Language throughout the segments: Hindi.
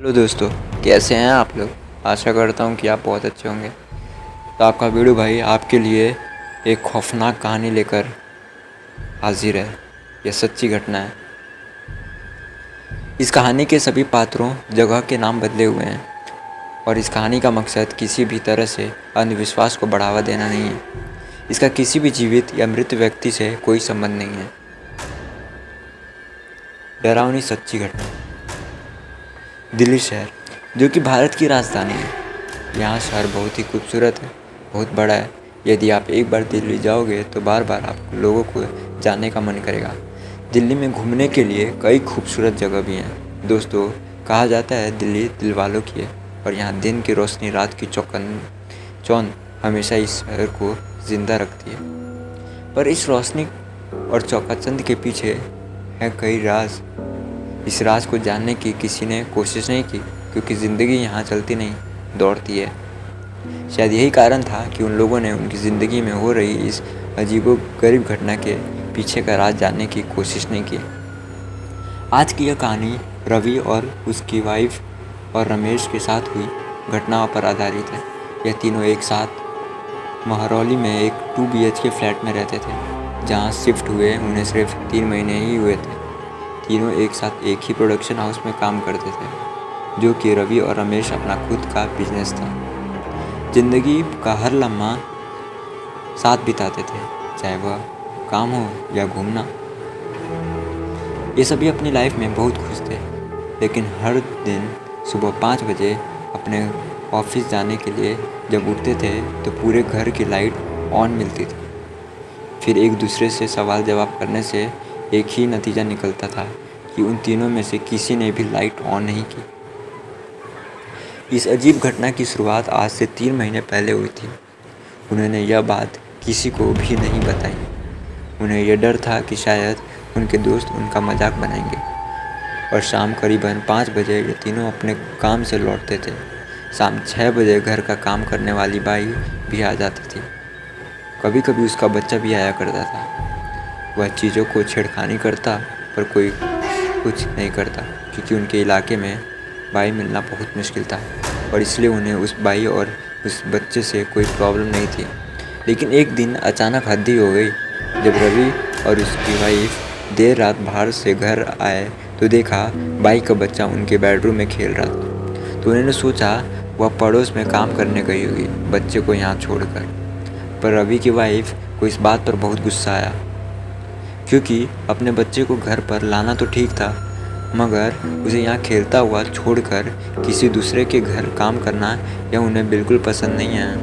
हेलो दोस्तों, कैसे हैं आप लोग। आशा करता हूं कि आप बहुत अच्छे होंगे। तो आपका वीडियो भाई आपके लिए एक खौफनाक कहानी लेकर हाजिर है। यह सच्ची घटना है। इस कहानी के सभी पात्रों जगह के नाम बदले हुए हैं और इस कहानी का मकसद किसी भी तरह से अंधविश्वास को बढ़ावा देना नहीं है। इसका किसी भी जीवित या मृत व्यक्ति से कोई संबंध नहीं है। डरावनी सच्ची घटना। दिल्ली शहर, जो कि भारत की राजधानी है। यहाँ शहर बहुत ही खूबसूरत है, बहुत बड़ा है। यदि आप एक बार दिल्ली जाओगे तो बार बार आप लोगों को जाने का मन करेगा। दिल्ली में घूमने के लिए कई खूबसूरत जगह भी हैं। दोस्तों, कहा जाता है दिल्ली दिल वालों की है और यहाँ दिन की रोशनी रात की चौंध हमेशा इस शहर को ज़िंदा रखती है। पर इस रोशनी और चौकाचंद के पीछे है कई राज। इस राज को जानने की किसी ने कोशिश नहीं की, क्योंकि ज़िंदगी यहाँ चलती नहीं, दौड़ती है। शायद यही कारण था कि उन लोगों ने उनकी ज़िंदगी में हो रही इस अजीबोगरीब घटना के पीछे का राज जानने की कोशिश नहीं की। आज की यह कहानी रवि और उसकी वाइफ और रमेश के साथ हुई घटनाओं पर आधारित है। यह तीनों एक साथ महरौली में एक 2 BHK फ्लैट में रहते थे। जहाँ शिफ्ट हुए उन्हें सिर्फ 3 महीने ही हुए थे। तीनों एक साथ एक ही प्रोडक्शन हाउस में काम करते थे, जो कि रवि और रमेश अपना खुद का बिजनेस था। ज़िंदगी का हर लम्हा साथ बिताते थे, चाहे वह काम हो या घूमना। ये सभी अपनी लाइफ में बहुत खुश थे, लेकिन हर दिन सुबह 5 बजे अपने ऑफिस जाने के लिए जब उठते थे तो पूरे घर की लाइट ऑन मिलती थी। फिर एक दूसरे से सवाल जवाब करने से एक ही नतीजा निकलता था कि उन तीनों में से किसी ने भी लाइट ऑन नहीं की। इस अजीब घटना की शुरुआत आज से 3 महीने पहले हुई थी। उन्होंने यह बात किसी को भी नहीं बताई। उन्हें यह डर था कि शायद उनके दोस्त उनका मजाक बनाएंगे। और शाम करीबन 5 बजे ये तीनों अपने काम से लौटते थे। शाम 6 बजे घर का काम करने वाली बाई भी आ जाती थी। कभी कभी उसका बच्चा भी आया करता था। वह चीज़ों को छेड़खानी करता, पर कोई कुछ नहीं करता, क्योंकि उनके इलाके में बाई मिलना बहुत मुश्किल था और इसलिए उन्हें उस बाई और उस बच्चे से कोई प्रॉब्लम नहीं थी। लेकिन एक दिन अचानक हद्दी हो गई। जब रवि और उसकी वाइफ देर रात बाहर से घर आए तो देखा बाई का बच्चा उनके बेडरूम में खेल रहा था। तो उन्होंने सोचा वह पड़ोस में काम करने गई होगी बच्चे को यहाँ छोड़कर। पर रवि की वाइफ को इस बात पर बहुत गुस्सा आया, क्योंकि अपने बच्चे को घर पर लाना तो ठीक था, मगर उसे यहाँ खेलता हुआ छोड़कर किसी दूसरे के घर काम करना यह उन्हें बिल्कुल पसंद नहीं है।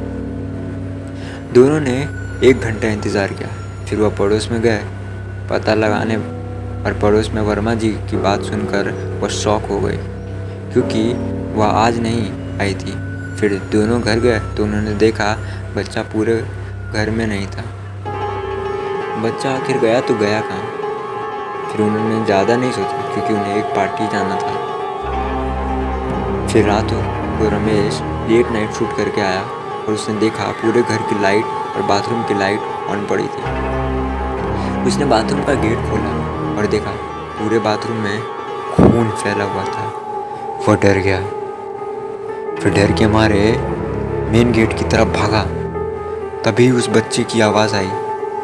दोनों ने 1 घंटा इंतज़ार किया। फिर वह पड़ोस में गए पता लगाने, और पड़ोस में वर्मा जी की बात सुनकर वह शॉक हो गई, क्योंकि वह आज नहीं आई थी। फिर दोनों घर गए तो उन्होंने देखा बच्चा पूरे घर में नहीं था। बच्चा आखिर गया तो गया कहाँ। फिर उन्होंने ज़्यादा नहीं सोचा, क्योंकि उन्हें एक पार्टी जाना था। फिर रात को रमेश लेट नाइट शूट करके आया और उसने देखा पूरे घर की लाइट और बाथरूम की लाइट ऑन पड़ी थी। उसने बाथरूम का गेट खोला और देखा पूरे बाथरूम में खून फैला हुआ था। वह डर गया। फिर डर के मारे मेन गेट की तरफ भागा। तभी उस बच्चे की आवाज़ आई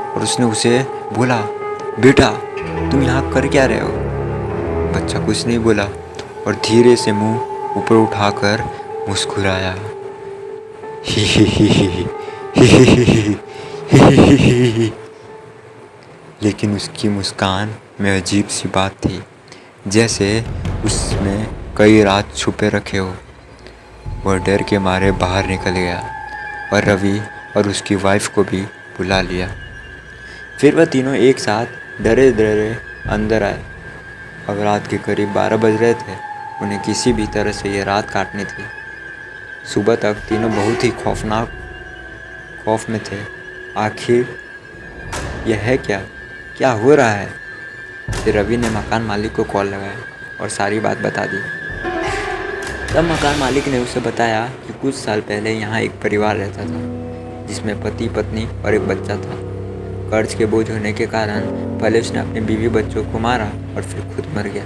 और उसने उसे बोला, बेटा तुम यहाँ कर क्या रहे हो। बच्चा कुछ नहीं बोला और धीरे से मुंह ऊपर उठाकर मुस्कुराया। ही ही ही ही ही ही ही ही ही ही। लेकिन उसकी मुस्कान में अजीब सी बात थी, जैसे उसमें कई राज छुपे रखे हो। वह डर के मारे बाहर निकल गया और रवि और उसकी वाइफ को भी बुला लिया। फिर वह तीनों एक साथ डरे डरे अंदर आए। अब रात के करीब 12 बज रहे थे। उन्हें किसी भी तरह से यह रात काटनी थी। सुबह तक तीनों बहुत ही खौफ में थे। आखिर यह है क्या हो रहा है। फिर रवि ने मकान मालिक को कॉल लगाया और सारी बात बता दी। तब मकान मालिक ने उसे बताया कि कुछ साल पहले यहाँ एक परिवार रहता था, जिसमें पति पत्नी और एक बच्चा था। कर्ज के बोझ होने के कारण पहले उसने अपने बीवी बच्चों को मारा और फिर खुद मर गया।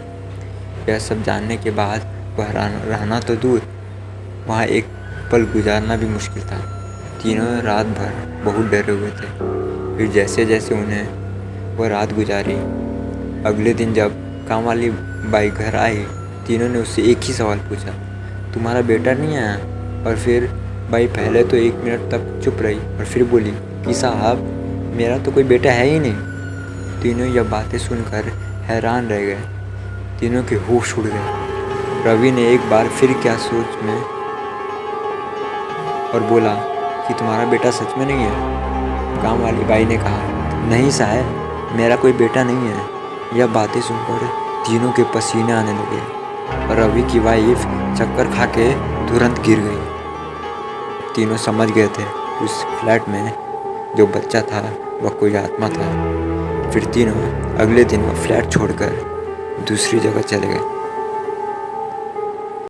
यह सब जानने के बाद वह रहना तो दूर, वहाँ एक पल गुजारना भी मुश्किल था। तीनों रात भर बहुत डरे हुए थे। फिर जैसे जैसे उन्हें वह रात गुजारी, अगले दिन जब काम वाली बाई घर आई, तीनों ने उससे एक ही सवाल पूछा, तुम्हारा बेटा नहीं आया? और फिर बाई पहले तो 1 मिनट तक चुप रही और फिर बोली कि साहब, मेरा तो कोई बेटा है ही नहीं। तीनों यह बातें सुनकर हैरान रह गए। तीनों के होश उड़ गए। रवि ने एक बार फिर क्या सोच में और बोला कि तुम्हारा बेटा सच में नहीं है? काम वाली बाई ने कहा, नहीं साहब, मेरा कोई बेटा नहीं है। यह बातें सुनकर तीनों के पसीने आने लगे और रवि की वाइफ चक्कर खा के तुरंत गिर गई। तीनों समझ गए थे उस फ्लैट में जो बच्चा था वह कोई आत्मा था। फिर तीनों अगले दिन वह फ्लैट छोड़कर दूसरी जगह चले गए।